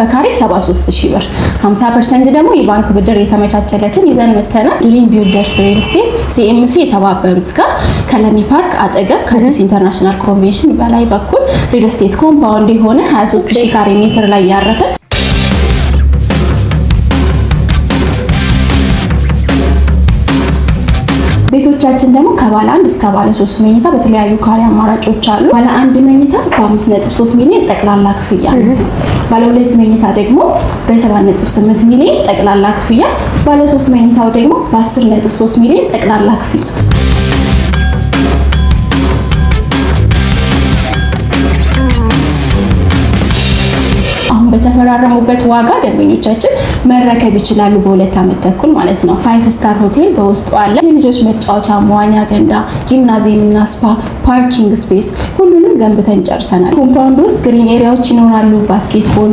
በካሬ 73000 ብር 50% ደግሞ የባንክ ብድር የተመቻቸለትን ይዘን መተናል። ድሪም ቢልደርስ ሪል ስቴት ሲኤምሲ የተባበሩት ጋር ከለሚ ፓርክ አጠገብ ከአዲስ ኢንተርናሽናል ኮንቬንሽን በላይ በኩል ሪል ስቴት ኮምፓውንድ የሆነ 23000 ካሬ ሜትር ላይ ያረፈ ቤቶቻችን ደግሞ ከባለ 1 እስከ ባለ 3 መኝታ በተለያዩ ካሬ አማራጮች አሉ። ባለ 1 መኝታ በ5.3 ሚሊዮን ጠቅላላ ክፍያ ነው። ባለ 2 መኝታ ደግሞ በ7.8 ሚሊዮን ጠቅላላ ክፍያ፣ ባለ 3 መኝታው ደግሞ በ10.3 ሚሊዮን ጠቅላላ ክፍያ። በተፈራረሙበት ዋጋ ደንበኞቻችን መረከብ ይችላሉ። በ2 ዓመት ተኩል ማለት ነው። 5 ስታር ሆቴል በውስጡ አለ። የልጆች መጫወቻ፣ መዋኛ ገንዳ፣ ጂምናዚየም እና ስፓ፣ ፓርኪንግ ስፔስ ሁሉንም ገንብተን ጨርሰናል። ኮምፓውንድ ውስጥ ግሪን ኤሪያዎች ይኖራሉ። ባስኬትቦል፣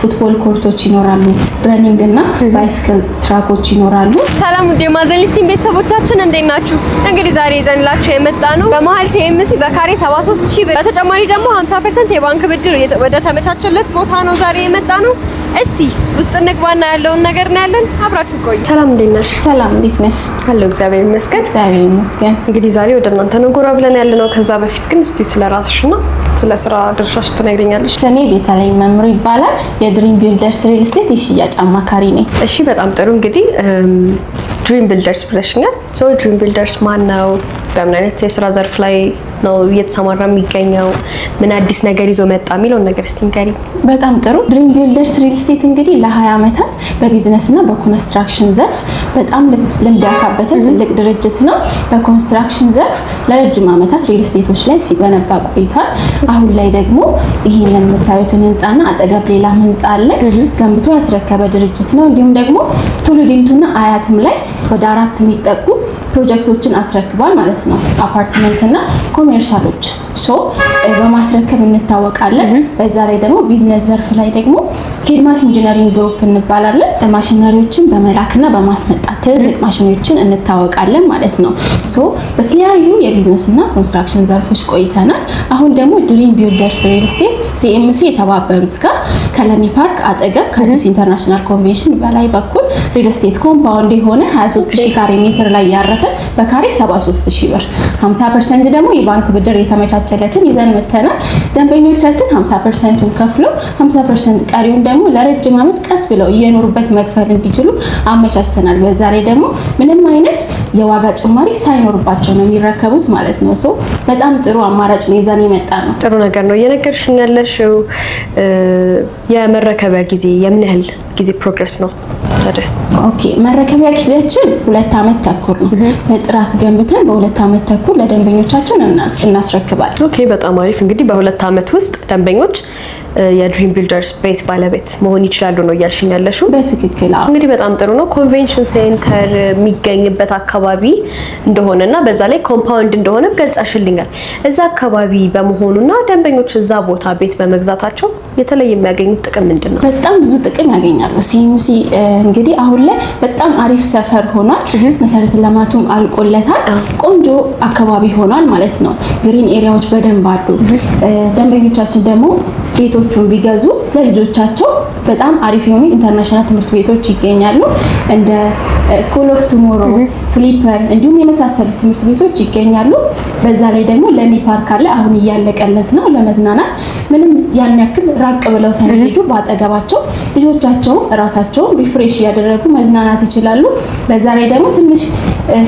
ፉትቦል ኮርቶች ይኖራሉ። ረኒንግ እና ባይስክል ትራኮች ይኖራሉ። ሰላም ውድ የማዘን ሊስቲንግ ቤተሰቦቻችን እንዴት ናችሁ? እንግዲህ ዛሬ ይዘንላችሁ የመጣ ነው በመሀል ሲኤምሲ በካሬ 73000 ብር በተጨማሪ ደግሞ 50% የባንክ ብድር ወደ ተመቻቸለት ቦታ ነው ዛሬ የመጣ ነው። እስቲ ውስጥ እንግባና ያለውን ነገር ነው ያለን። አብራችሁ ቆዩ። ሰላም እንዴት ነሽ? ሰላም እንዴት ነሽ? አለሁ እግዚአብሔር ይመስገን። እግዚአብሔር ይመስገን። እንግዲህ ዛሬ ወደ እናንተ ነው ጎራ ብለን ያለነው። ከዛ በፊት ግን እስቲ ስለ ራስሽና ስለ ስራ ድርሻሽ ትነግሪኛለሽ? ስሜ ቤተልሔም መምሩ ይባላል። የድሪም ቢልደርስ ሪል ስቴት የሽያጭ አማካሪ ነኝ። እሺ በጣም ጥሩ። እንግዲህ ድሪም ቢልደርስ ብለሽኛል። ድሪም ቢልደርስ ማን ነው? በምን አይነት የስራ ዘርፍ ላይ ነው እየተሰማራ የሚገኘው? ምን አዲስ ነገር ይዞ መጣ የሚለውን ነገር እስቲ ንገሪ። በጣም ጥሩ። ድሪም ቢልደርስ ሪል ስቴት እንግዲህ ለ20 ዓመታት በቢዝነስ እና በኮንስትራክሽን ዘርፍ በጣም ልምድ ያካበተ ትልቅ ድርጅት ነው። በኮንስትራክሽን ዘርፍ ለረጅም ዓመታት ሪል ስቴቶች ላይ ሲገነባ ቆይቷል። አሁን ላይ ደግሞ ይሄንን የምታዩትን ህንጻና አጠገብ ሌላ ህንጻ አለ ገንብቶ ያስረከበ ድርጅት ነው። እንዲሁም ደግሞ ቱሉ ዲምቱና አያትም ላይ ወደ 4 የሚጠጉ ፕሮጀክቶችን አስረክቧል ማለት ነው። አፓርትመንት እና ኮሜርሻሎች በማስረከብ እንታወቃለን። በዛ ላይ ደግሞ ቢዝነስ ዘርፍ ላይ ደግሞ ኬድማስ ኢንጂነሪንግ ግሩፕ እንባላለን። ማሽነሪዎችን በመላክና በማስመጣት ትልቅ ማሽነሪዎችን እንታወቃለን ማለት ነው። በተለያዩ የቢዝነስ እና ኮንስትራክሽን ዘርፎች ቆይተናል። አሁን ደግሞ ድሪም ቢልደርስ ሪል ስቴት ሲኤምሲ የተባበሩት ጋር ከለሚ ፓርክ አጠገብ ከአዲስ ኢንተርናሽናል ኮንቬንሽን በላይ በኩል ሪል ስቴት ኮምፓውንድ የሆነ 23000 ካሬ ሜትር ላይ ያረፈ በካሬ 73000 ብር 50% ደግሞ የባንክ ብድር የተመቻቸለትን ይዘን መተናል። ደንበኞቻችን 50%ን ከፍለው 50% ቀሪውን ደግሞ ለረጅም ዓመት ቀስ ብለው እየኖሩበት መክፈል እንዲችሉ አመቻችተናል። በዛ ላይ ደግሞ ምንም አይነት የዋጋ ጭማሪ ሳይኖርባቸው ነው የሚረከቡት ማለት ነው። በጣም ጥሩ አማራጭ ነው ይዘን የመጣ ነው። ጥሩ ነገር ነው እየነገርሽኝ ያለሽው። የመረከቢያ ጊዜ የምን ያህል ጊዜ ፕሮግረስ ነው ታዲያ? ኦኬ መረከቢያ ጊዜያችን 2 ዓመት ተኩል ነው። በጥራት ገንብተን በ2 ዓመት ተኩል ለደንበኞቻችን እናስረክባለን። ኦኬ በጣም አሪፍ። እንግዲህ በ2 ዓመት ውስጥ ደንበኞች የድሪም ቢልደርስ ቤት ባለቤት መሆን ይችላሉ ነው እያልሽኝ ያለሽው? በትክክል። እንግዲህ በጣም ጥሩ ነው። ኮንቬንሽን ሴንተር የሚገኝበት አካባቢ እንደሆነና በዛ ላይ ኮምፓውንድ እንደሆነ ገልጸሽልኛል። እዛ አካባቢ በመሆኑና ደንበኞች እዛ ቦታ ቤት በመግዛታቸው የተለየ የሚያገኙት ጥቅም ምንድን ነው? በጣም ብዙ ጥቅም ያገኛሉ። ሲኤምሲ እንግዲህ አሁን ላይ በጣም አሪፍ ሰፈር ሆኗል። መሰረተ ልማቱም አልቆለታል። ቆንጆ አካባቢ ሆኗል ማለት ነው። ግሪን ኤሪያዎች በደንብ አሉ። ደንበኞቻችን ደግሞ ቤቶቹን ቢገዙ ለልጆቻቸው በጣም አሪፍ የሆኑ ኢንተርናሽናል ትምህርት ቤቶች ይገኛሉ። እንደ ስኩል ኦፍ ቱሞሮ፣ ፍሊፐር እንዲሁም የመሳሰሉ ትምህርት ቤቶች ይገኛሉ። በዛ ላይ ደግሞ ለሚ ፓርክ አለ። አሁን እያለቀለት ነው። ለመዝናናት ምንም ያን ያክል ራቅ ብለው ሳይሄዱ ባጠገባቸው ልጆቻቸው ራሳቸው ሪፍሬሽ እያደረጉ መዝናናት ይችላሉ። በዛ ላይ ደግሞ ትንሽ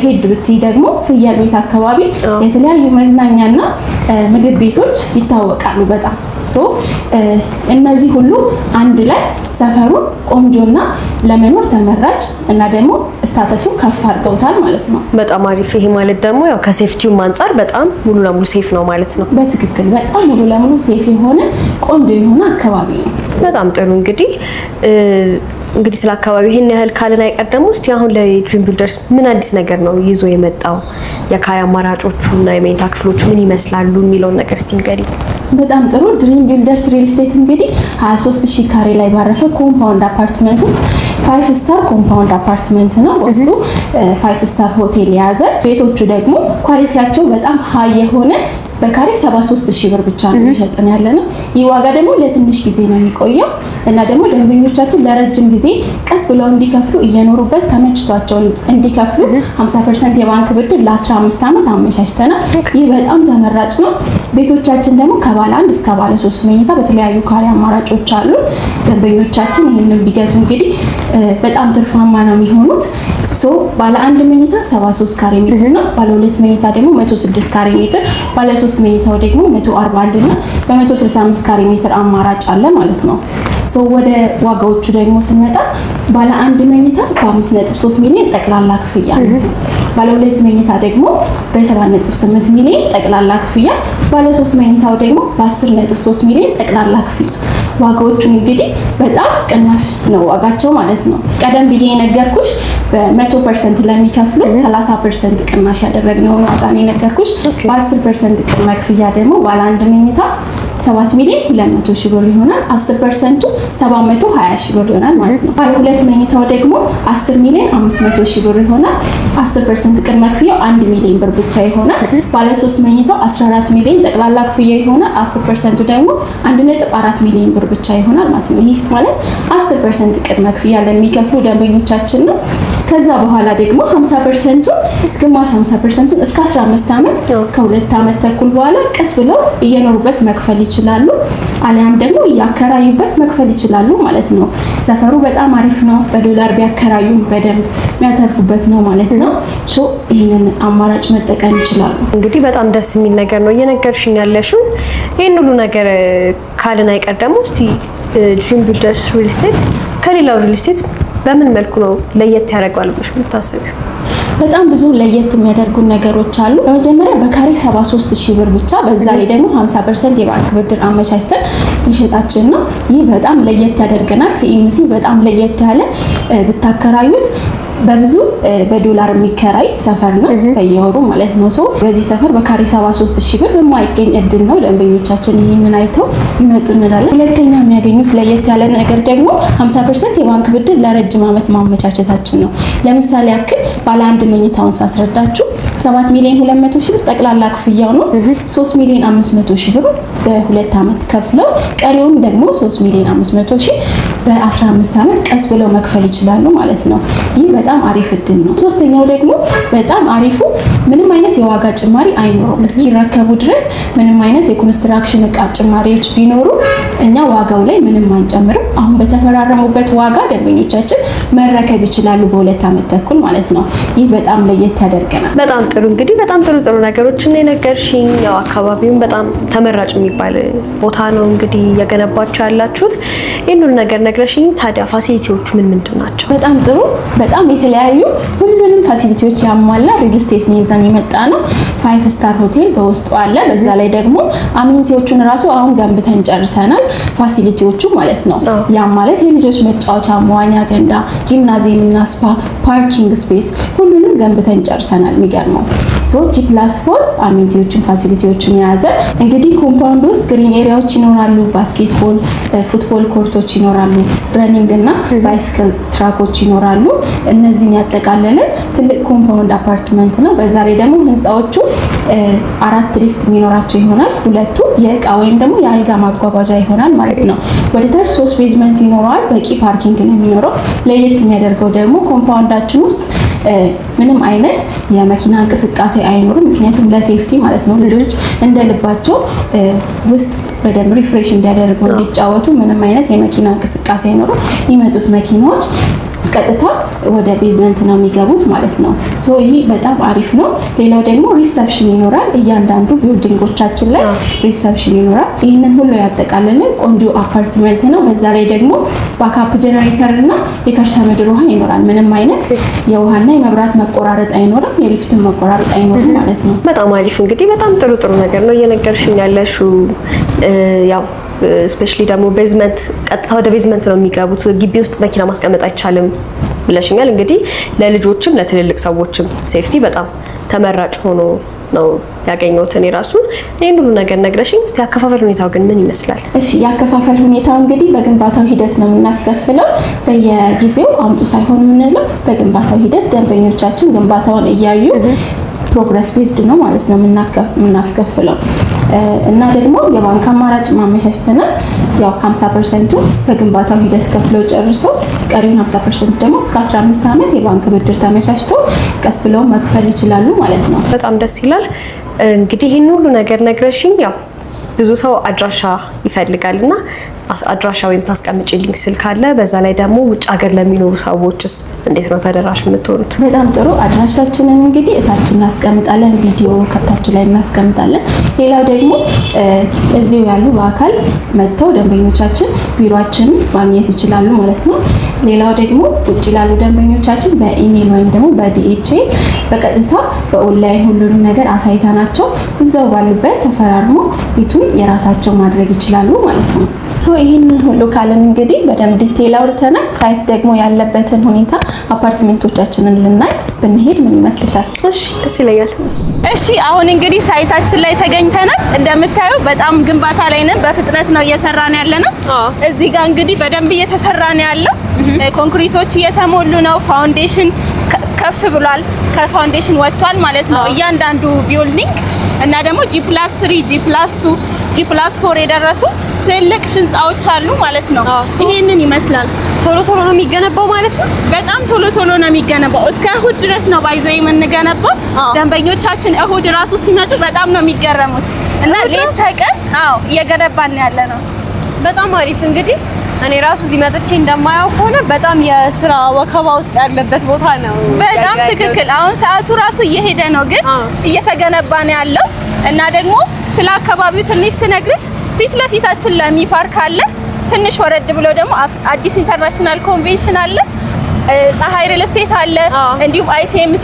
ሄድ ብትይ ደግሞ ፍየል ቤት አካባቢ የተለያዩ መዝናኛና ምግብ ቤቶች ይታወቃሉ በጣም እነዚህ ሁሉ አንድ ላይ ሰፈሩ ቆንጆና ለመኖር ተመራጭ እና ደግሞ ስታተሱን ከፍ አድርገውታል ማለት ነው። በጣም አሪፍ። ይሄ ማለት ደግሞ ያው ከሴፍቲው አንፃር በጣም ሙሉ ለሙሉ ሴፍ ነው ማለት ነው። በትክክል በጣም ሙሉ ለሙሉ ሴፍ የሆነ ቆንጆ የሆነ አካባቢ ነው። በጣም ጥሩ። እንግዲህ ስለ አካባቢ ይሄን ያህል ካልን አይቀር ደግሞ እስቲ አሁን ለድሪም ቢልደርስ ምን አዲስ ነገር ነው ይዞ የመጣው? የካሬ አማራጮቹና የመኝታ ክፍሎቹ ምን ይመስላሉ የሚለውን ነገር እስቲ ንገሪ። በጣም ጥሩ። ድሪም ቢልደርስ ሪል ስቴት እንግዲህ 23000 ካሬ ላይ ባረፈ ኮምፓውንድ አፓርትመንት ውስጥ 5 ስታር ኮምፓውንድ አፓርትመንት ነው። እሱ 5 ስታር ሆቴል የያዘ ቤቶቹ ደግሞ ኳሊቲያቸው በጣም ሃይ የሆነ በካሬ 73000 ብር ብቻ ነው እየሸጥን ያለነው። ይህ ዋጋ ደግሞ ለትንሽ ጊዜ ነው የሚቆየው እና ደግሞ ደንበኞቻችን ለረጅም ጊዜ ቀስ ብለው እንዲከፍሉ እየኖሩበት ተመችቷቸው እንዲከፍሉ 50% የባንክ ብድር ለ15 ዓመት አመቻችተናል። ይህ በጣም ተመራጭ ነው። ቤቶቻችን ደግሞ ከባለ 1 እስከ ባለ 3 መኝታ በተለያዩ ካሬ አማራጮች አሉ። ደንበኞቻችን ይህንን ቢገዙ እንግዲህ በጣም ትርፋማ ነው የሚሆኑት። ባለ 1 መኝታ 73 ካሬ ሜትር ነው። ባለ 2 መኝታ ደግሞ 106 ካሬ ሜትር፣ ባለ 3 መኝታው ደግሞ 141 እና በ165 ካሬ ሜትር አማራጭ አለ ማለት ነው። ወደ ዋጋዎቹ ደግሞ ስንመጣ ባለ 1 መኝታ በ5.3 ሚሊዮን ጠቅላላ ክፍያ ነው። ባለ 2 መኝታ ደግሞ በ7.8 ሚሊዮን ጠቅላላ ክፍያ፣ ባለ 3 መኝታው ደግሞ በ10.3 ሚሊዮን ጠቅላላ ክፍያ። ዋጋዎቹን እንግዲህ በጣም ቅናሽ ነው ዋጋቸው ማለት ነው። ቀደም ብዬ የነገርኩሽ በ100% ለሚከፍሉ 30% ቅናሽ ያደረግነውን ዋጋ ነው የነገርኩሽ። በ10% ቅድመ ክፍያ ደግሞ ባለ 1 መኝታ 7 ሚሊዮን 200 ሺህ ብር ይሆናል። 10% 720 ሺህ ብር ይሆናል ማለት ነው። ባለ 2 መኝታው ደግሞ 10 ሚሊዮን 500 ሺህ ብር ይሆናል። 10% ቅድመ ክፍያው 1 ሚሊዮን ብር ብቻ ይሆናል። ባለ 3 መኝታው 14 ሚሊዮን ጠቅላላ ክፍያ ይሆናል። 10% ደግሞ 1.4 ሚሊዮን ብር ብቻ ይሆናል ማለት ነው። ይህ ማለት 10% ቅድመ ክፍያ ለሚከፍሉ ደንበኞቻችን ነው። ከዛ በኋላ ደግሞ 50% ግማሽ 50% እስከ 15 ዓመት ከ2 ዓመት ተኩል በኋላ ቀስ ብለው እየኖሩበት መክፈል ይችላሉ። አሊያም ደግሞ እያከራዩበት መክፈል ይችላሉ ማለት ነው። ሰፈሩ በጣም አሪፍ ነው። በዶላር ቢያከራዩ በደንብ የሚያተርፉበት ነው ማለት ነው። ይህንን አማራጭ መጠቀም ይችላሉ። እንግዲህ በጣም ደስ የሚል ነገር ነው እየነገርሽኝ ያለሽው። ይህን ሁሉ ነገር ካልን አይቀር ደግሞ እስቲ ድሪም ቢልደርስ ሪል ስቴት ከሌላው ሪል ስቴት በምን መልኩ ነው ለየት ያደርገዋል ብለሽ የምታስቢው? በጣም ብዙ ለየት የሚያደርጉ ነገሮች አሉ። በመጀመሪያ በካሬ 73000 ብር ብቻ፣ በዛ ላይ ደግሞ 50% የባንክ ብድር አመቻችተን መሸጣችን ነው። ይህ በጣም ለየት ያደርገናል። ሲኤምሲ በጣም ለየት ያለ ብታከራዩት በብዙ በዶላር የሚከራይ ሰፈር ነው በየወሩ ማለት ነው። በዚህ ሰፈር በካሬ 73000 ብር የማይገኝ እድል ነው። ደንበኞቻችን ይህንን አይተው ይመጡ እንላለን። ሁለተኛ የሚያገኙት ለየት ያለ ነገር ደግሞ 50% የባንክ ብድር ለረጅም ዓመት ማመቻቸታችን ነው። ለምሳሌ ያክል ባለ 1 መኝታውን ሳስረዳችሁ 7 ሚሊዮን 200 ሺህ ብር ጠቅላላ ክፍያው ነው። 3 ሚሊዮን 500 ሺህ ብር በ2 ዓመት ከፍለው ቀሪውን ደግሞ 3 ሚሊዮን 500 ሺህ በ15 ዓመት ቀስ ብለው መክፈል ይችላሉ ማለት ነው። ይህ በጣም አሪፍ እድል ነው። ሶስተኛው ደግሞ በጣም አሪፉ ምንም አይነት የዋጋ ጭማሪ አይኖርም። እስኪረከቡ ድረስ ምንም አይነት የኮንስትራክሽን እቃ ጭማሪዎች ቢኖሩ እኛ ዋጋው ላይ ምንም አንጨምርም። አሁን በተፈራረሙበት ዋጋ ደንበኞቻችን መረከብ ይችላሉ በ2 ዓመት ተኩል ማለት ነው። ይህ በጣም ለየት ያደርገናል። በጣም ጥሩ። እንግዲህ በጣም ጥሩ ነገሮችን የነገርሽኝ። ያው አካባቢውን በጣም ተመራጭ የሚባል ቦታ ነው እንግዲህ እየገነባችሁ ያላችሁት። ይህን ሁሉ ነገር ነግረሽኝ፣ ታዲያ ፋሲሊቲዎቹ ምንድን ናቸው? በጣም ጥሩ። በጣም የተለያዩ ሁሉንም ፋሲሊቲዎች ያሟላ ሪል ስቴት ነው ይዘን የመጣ ነው። 5 ስታር ሆቴል በውስጡ አለ። በዛ ላይ ደግሞ አሚኒቲዎቹን ራሱ አሁን ገንብተን ጨርሰናል። ፋሲሊቲዎቹ ማለት ነው። ያ ማለት የልጆች መጫወቻ፣ መዋኛ ገንዳ፣ ጂምናዚየም እና ስፓ፣ ፓርኪንግ ስፔስ ሁሉንም ገንብተን ጨርሰናል። የሚገርመው G+4 አሚኒቲዎችን ፋሲሊቲዎችን የያዘ እንግዲህ ኮምፓውንድ ውስጥ ግሪን ኤሪያዎች ይኖራሉ። ባስኬትቦል፣ ፉትቦል ኮርቶች ይኖራሉ። ረኒንግ እና ባይስክል ትራኮች ይኖራሉ። እነዚህን ያጠቃለለ ትልቅ ኮምፓውንድ አፓርትመንት ነው። በዛ ላይ ደግሞ ህንፃዎቹ 4 ሊፍት የሚኖራቸው ይሆናል። 2ቱ የእቃ ወይም ደግሞ የአልጋ ማጓጓዣ ይሆናል ማለት ነው። ወደ ታች 3 ቤዝመንት ይኖረዋል። በቂ ፓርኪንግ ነው የሚኖረው። ለየት የሚያደርገው ደግሞ ኮምፓውንዳችን ውስጥ ምንም አይነት የመኪና እንቅስቃሴ አይኖርም። ምክንያቱም ለሴፍቲ ማለት ነው። ልጆች እንደ ልባቸው ውስጥ በደንብ ሪፍሬሽ እንዲያደርጉ እንዲጫወቱ ምንም አይነት የመኪና እንቅስቃሴ አይኖርም። የሚመጡት መኪናዎች ቀጥታ ወደ ቤዝመንት ነው የሚገቡት ማለት ነው። ይህ በጣም አሪፍ ነው። ሌላው ደግሞ ሪሰፕሽን ይኖራል። እያንዳንዱ ቢልዲንጎቻችን ላይ ሪሰፕሽን ይኖራል። ይህንን ሁሉ ያጠቃልልን ቆንጆ አፓርትመንት ነው። በዛ ላይ ደግሞ ባካፕ ጀነሬተር እና የከርሰ ምድር ውሃ ይኖራል። ምንም አይነት የውሃና የመብራት መቆራረጥ አይኖርም። የሊፍትን መቆራረጥ አይኖርም ማለት ነው። በጣም አሪፍ። እንግዲህ በጣም ጥሩ ነገር ነው እየነገርሽኝ ያለሽው። ያው ስፔሻሊ ደግሞ ቤዝመንት ቀጥታ ወደ ቤዝመንት ነው የሚገቡት። ግቢ ውስጥ መኪና ማስቀመጥ አይቻልም ብለሽኛል። እንግዲህ ለልጆችም ለትልልቅ ሰዎችም ሴፍቲ በጣም ተመራጭ ሆኖ ነው ያገኘሁት እኔ ራሱ። ይሄን ሁሉ ነገር ነግረሽኝ፣ እስቲ ያከፋፈል ሁኔታው ግን ምን ይመስላል? እሺ፣ ያከፋፈል ሁኔታው እንግዲህ በግንባታው ሂደት ነው የምናስከፍለው። በየጊዜው አምጡ ሳይሆን የምንለው በግንባታው ሂደት ደንበኞቻችን ግንባታውን እያዩ ፕሮግረስ ቤዝድ ነው ማለት ነው የምናስከፍለው። እና ደግሞ የባንክ አማራጭ ማመቻችተናል። ያው 50% በግንባታው ሂደት ከፍለው ጨርሰው ቀሪውን 50% ደግሞ እስከ 15 ዓመት የባንክ ብድር ተመቻችቶ ቀስ ብለው መክፈል ይችላሉ ማለት ነው። በጣም ደስ ይላል። እንግዲህ ይህን ሁሉ ነገር ነግረሽኝ፣ ያው ብዙ ሰው አድራሻ ይፈልጋልና አድራሻ ወይም ታስቀምጪልኝ ስልክ አለ። በዛ ላይ ደግሞ ውጭ ሀገር ለሚኖሩ ሰዎችስ እንዴት ነው ተደራሽ የምትሆኑት? በጣም ጥሩ። አድራሻችንን እንግዲህ እታች እናስቀምጣለን፣ ቪዲዮ ከታች ላይ እናስቀምጣለን። ሌላው ደግሞ እዚሁ ያሉ በአካል መጥተው ደንበኞቻችን ቢሮአችንን ማግኘት ይችላሉ ማለት ነው። ሌላው ደግሞ ውጭ ላሉ ደንበኞቻችን በኢሜል ወይም ደግሞ በዲኤችኤል በቀጥታ በኦንላይን ሁሉንም ነገር አሳይተናቸው እዛው ባሉበት ተፈራርሞ ቤቱን የራሳቸው ማድረግ ይችላሉ ማለት ነው። ይህን ሁሉ ካለን እንግዲህ በደንብ ዲቴይል አውርተናል። ሳይት ደግሞ ያለበትን ሁኔታ አፓርትመንቶቻችንን ልናይ ብንሄድ ምን ይመስልሻል? እሺ ደስ ይለኛል። እሺ አሁን እንግዲህ ሳይታችን ላይ ተገኝተናል። እንደምታዩ በጣም ግንባታ ላይ ነን። በፍጥነት ነው እየሰራን ያለነው። እዚህ ጋር እንግዲህ በደንብ እየተሰራ ነው ያለው። ኮንክሪቶች እየተሞሉ ነው። ፋውንዴሽን ከፍ ብሏል። ከፋውንዴሽን ወጥቷል ማለት ነው እያንዳንዱ ቢልዲንግ እና ደግሞ G+3 G+2 G+4 የደረሱ ትልቅ ህንጻዎች አሉ ማለት ነው። ይሄንን ይመስላል። ቶሎ ቶሎ ነው የሚገነባው ማለት ነው። በጣም ቶሎ ቶሎ ነው የሚገነባው። እስከ እሁድ ድረስ ነው ባይዘው የምንገነባው። ደንበኞቻችን እሁድ ራሱ ሲመጡ በጣም ነው የሚገረሙት እና ሌት ተቀን እየገነባን ያለ ነው። በጣም አሪፍ። እንግዲህ እኔ ራሱ እዚህ መጥቼ እንደማያው ከሆነ በጣም የስራ ወከባ ውስጥ ያለበት ቦታ ነው። በጣም ትክክል። አሁን ሰዓቱ ራሱ እየሄደ ነው፣ ግን እየተገነባ ነው ያለው እና ደግሞ ስለ አካባቢው ትንሽ ስነግርሽ ፊት ለፊታችን ለሚ ፓርክ አለ። ትንሽ ወረድ ብሎ ደግሞ አዲስ ኢንተርናሽናል ኮንቬንሽን አለ። ፀሐይ ሪል ስቴት አለ። እንዲሁም ICMC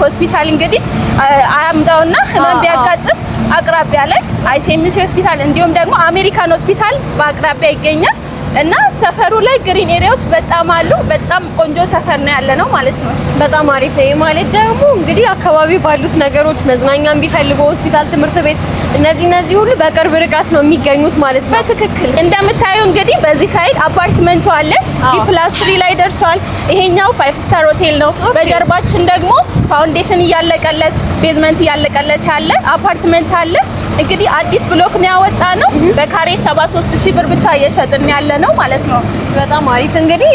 ሆስፒታል እንግዲህ አያምዳውና ህመም ቢያጋጥም አቅራቢያ ላይ ICMC ሆስፒታል እንዲሁም ደግሞ አሜሪካን ሆስፒታል በአቅራቢያ ይገኛል። እና ሰፈሩ ላይ ግሪን ኤሪያዎች በጣም አሉ። በጣም ቆንጆ ሰፈር ነው ያለ ነው ማለት ነው። በጣም አሪፍ ነው ማለት ደግሞ እንግዲህ አካባቢ ባሉት ነገሮች መዝናኛም ቢፈልጉ ሆስፒታል፣ ትምህርት ቤት እነዚህ ሁሉ በቅርብ ርቀት ነው የሚገኙት ማለት ነው። በትክክል እንደምታዩ እንግዲህ በዚህ ሳይድ አፓርትመንቱ አለ። G+3 ላይ ደርሷል። ይሄኛው 5 ስታር ሆቴል ነው። በጀርባችን ደግሞ ፋውንዴሽን እያለቀለት ቤዝመንት እያለቀለት ያለ አፓርትመንት አለ። እንግዲህ አዲስ ብሎክ ነው ያወጣ ነው። በካሬ 73000 ብር ብቻ እየሸጥን ያለ ነው ማለት ነው። በጣም አሪፍ። እንግዲህ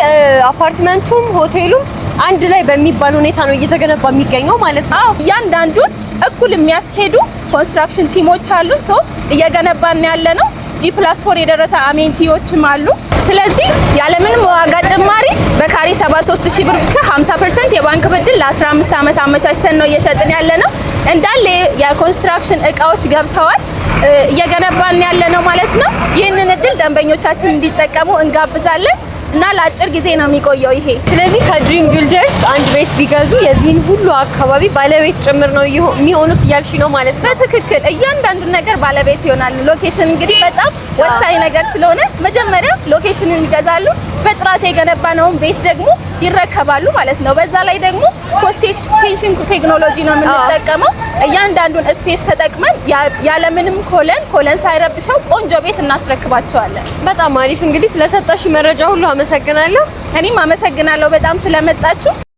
አፓርትመንቱም ሆቴሉም አንድ ላይ በሚባል ሁኔታ ነው እየተገነባ የሚገኘው ማለት ነው። እያንዳንዱን እኩል የሚያስኬዱ ኮንስትራክሽን ቲሞች አሉ። እየገነባን ያለ ነው። G+4 የደረሰ አሜንቲዎችም አሉ። ስለዚህ ያለምንም ዋጋ ጭማሪ በካሬ 73000 ብር ብቻ 50% የባንክ ብድር ለ15 ዓመት አመቻችተን ነው እየሸጥን ያለ ነው። እንዳለ የኮንስትራክሽን እቃዎች ገብተዋል። እየገነባን ያለ ነው ማለት ነው። ይህንን እድል ደንበኞቻችን እንዲጠቀሙ እንጋብዛለን እና ለአጭር ጊዜ ነው የሚቆየው ይሄ። ስለዚህ ከድሪም ቢልደርስ አንድ ቤት ቢገዙ የዚህን ሁሉ አካባቢ ባለቤት ጭምር ነው የሚሆኑት እያልሽ ነው ማለት ነው? በትክክል እያንዳንዱን ነገር ባለቤት ይሆናሉ። ሎኬሽን እንግዲህ በጣም ወሳኝ ነገር ስለሆነ መጀመሪያ ሎኬሽኑን ይገዛሉ። በጥራት የገነባነውን ቤት ደግሞ ይረከባሉ ማለት ነው። በዛ ላይ ደግሞ ፖስት ኤክስቴንሽን ቴክኖሎጂ ነው የምንጠቀመው። እያንዳንዱን ስፔስ ተጠቅመን ያለምንም ኮለን ሳይረብሸው ቆንጆ ቤት እናስረክባቸዋለን። በጣም አሪፍ። እንግዲህ ስለሰጣሽ መረጃ ሁሉ አመሰግናለሁ። እኔም አመሰግናለሁ በጣም ስለመጣችሁ።